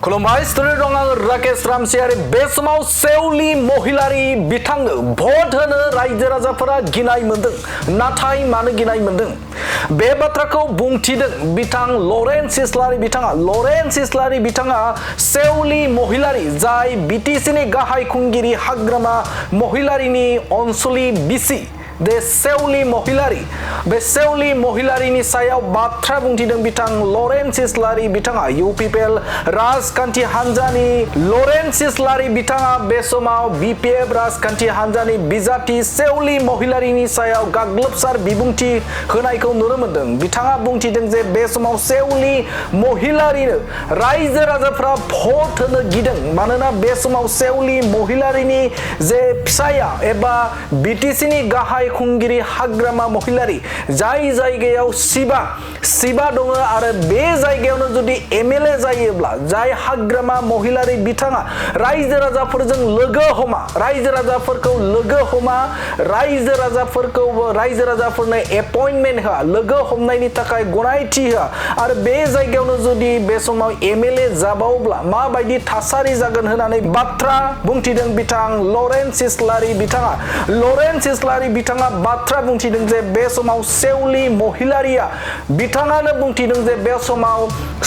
खुलुमबाय स्टुडिअ दं आं राकेश रामसियारि बे समाव सेवली महिलारि बिथांनो भट होनो रायजो राजाफोरा गिनाय मोनदों नाथाय मानो गिनाय मोनदों बे बाथ्राखौ बुंथिदों बिथां लरेन्स इस्लारि बिथाङा सेवली महिलारि जाय बिटिसिनि गाहाय खुंगिरि हाग्रामा महिलारिनि अनसुलि बिसि बे सेवली महिलारिनि सायाव बाथ्रा बुंथिदों बिथां लरेन्स इस्लारि बिथाङा UPPL राजखान्थि हान्जानि लरेन्स इस्लारि बिथाङा बे समाव BPF राजखान्थि हान्जानि बिजाथि सेवली महिलारिनि सायाव गाग्लोबसार बिबुंथि होनायखौ नुनो मोनदों बिथाङा बुंथिदों जे बे समाव सेवली महिलारिनो रायजो राजाफ्रा भट होनो गिदों मानोना बे समाव सेवली महिलारिनि जे फिसाया एबा BTCनि गाहाय खुंगिरि हाग्रामा महिलारि जाय जायगायाव सिबा दङ आरो बे जायगायावनो जुदि MLA जायोब्ला जाय हाग्रामा महिलारि बिथाङा रायजो राजाफोरजों लोगो हमा रायजो राजाफोरनो एपइन्टमेन्ट होआ लोगो हमनायनि थाखाय गनायथि होआ आरो बे जायगायावनो जुदि बे समाव MLA जाबावब्ला माबायदि थासारि जागोन होननानै बाथ्रा बुंथिदों बिथां लरेन्स इस्लारि बिथाङा बाथ्रा बुंथिदों जे बे समाव सेवली महिलारिया बिथाङानो बुंथिदों जे बे समाव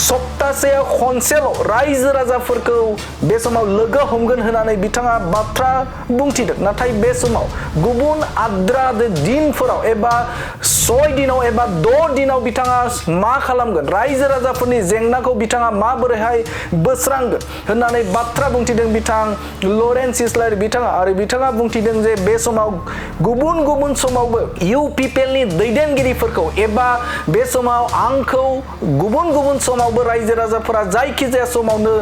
सप्तासे खनसेल' रायजो राजाफोरखौ बे समाव लोगो हमगोन होननानै बिथाङा बाथ्रा बुंथिदों नाथाय बे समाव गुबुन आद्रा दिनफोराव एबा 6 दिनाव एबा 6 दिनाव बिथाङा मा खालामगोन रायजो राजाफोरनि जेंनाखौ बिथाङा माबोरैहाय बोस्रांगोन होननानै बाथ्रा बुंथिदों बिथां लरेन्स इस्लारि बिथाङा आरो बिथाङा बुंथिदों जे बे समाव गुबुन समावबो UPPLनि दैदेनगिरिफोरखौ एबा बे समाव आंखौ गुबुन समावबो रायजो राजाफोरा जायखिजाया समावनो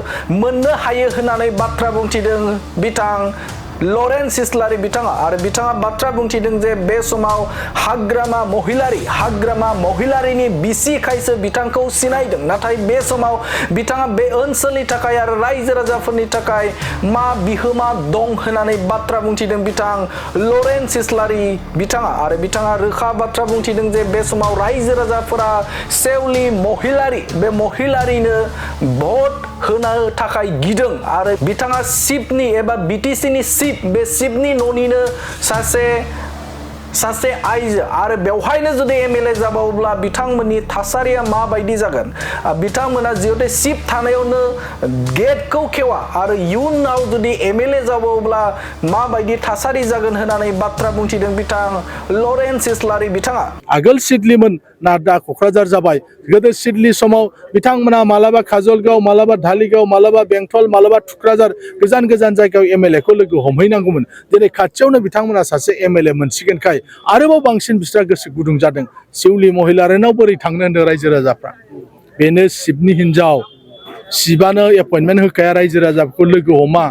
मोननो हायो होननानै बाथ्रा बुंथिदों बिथां लरेन्स इस्लारि बिथाङा आरो बिथाङा बाथ्रा बुंथिदों जे बे समाव हाग्रामा महिलारिनि बिसिखायसो बिथांखौ सिनायदों नाथाय बे समाव बिथाङा बे ओनसोलनि थाखाय आरो रायजो राजाफोरनि थाखाय मा बिहोमा दं होननानै बाथ्रा बुंथिदों बिथां लरेन्स इस्लारि बिथाङा आरो बिथाङा रोखा बाथ्रा बुंथिदों जे बे समाव रायजो राजाफोरा सेवली महिलारिनो भट होनो थाखाय गिदों आरो बिथाङा सिपनि एबा BTCनि बे सिपनि न'निनो सासे आइजो आरो बेवहायनो जुदि MLA जाबावब्ला बिथांमोननि थासारिया माबायदि जागोन बिथांमोना जिहेतु सिप थानायावनो गेटखौ खेवा आरो इयुनाव जुदि MLA जाबावब्ला माबायदि थासारि जागोन होननानै बाथ्रा बुंथिदों बिथां लरेन्स इस्लारि बिथाङा आगोल सिडलिमोन ना दा क'क्राझार जाबाय गोदो सिडली समाव बिथांमोना मालाबा काजलगाव मालाबा धालिगाव मालाबा बेंटल मालाबा थुक्राझार गोजान जायगायाव MLA खौ लोगो हमहैनांगौमोन दिनै खाथियावनो बिथांमोना सासे MLA मोनसिगोनखाय आरोबाव बांसिन बिस्रा गोसो गुदुं जादों सेवली महिलारिनाव बोरै थांनो होनदों रायजो राजाफ्रा बेनो सिपनि हिनजाव सिबानो एपइन्टमेन्ट होखाया रायजो राजाफोरखौ लोगो हमा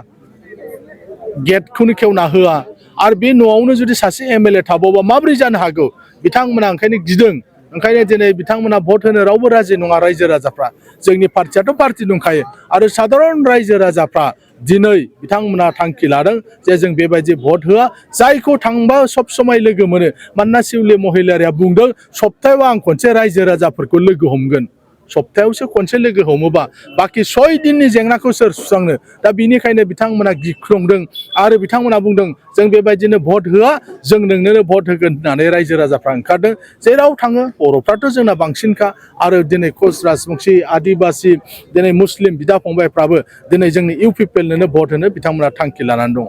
गेटखौनो खेवना होआ आरो बे न'आवनो जुदि सासे MLA थाबावबा माबोरै जानो हागौ बिथांमोना ओंखायनो गिदों ओंखायनो दिनै बिथांमोना भट होनो रावबो राजि नङा रायजो राजाफ्रा जोंनि पार्टियाथ' पार्टि दंखायो आरो साधारन रायजो राजाफ्रा दिनै बिथांमोना थांखि लादों जे जों बेबायदि भट होआ जायखौ थांबा सब समाय लोगो मोनो मानोना सेवली महिलारिया बुंदों सप्तायाव आं खनसे रायजो राजाफोरखौ लोगो हमगोन सप्तायावसो खनसे लोगो हमोबा बाखि 6 दिननि जेंनाखौ सोर सुस्रांनो दा बिनिखायनो बिथांमोना गिख्रंदों आरो बिथांमोना बुंदों जों बेबायदिनो भट होआ जों नोंनो भट होगोन होननानै रायजो राजाफ्रा ओंखारदों जेराव थाङो बर'फ्राथ' जोंना बांसिनखा आरो दिनै कच राजबंसि आदिबासि दिनै मुस्लिम बिदा फंबायफ्राबो दिनै जोंनि UPPLनोनो भट होनो बिथांमोना थांखि लानानै दङ।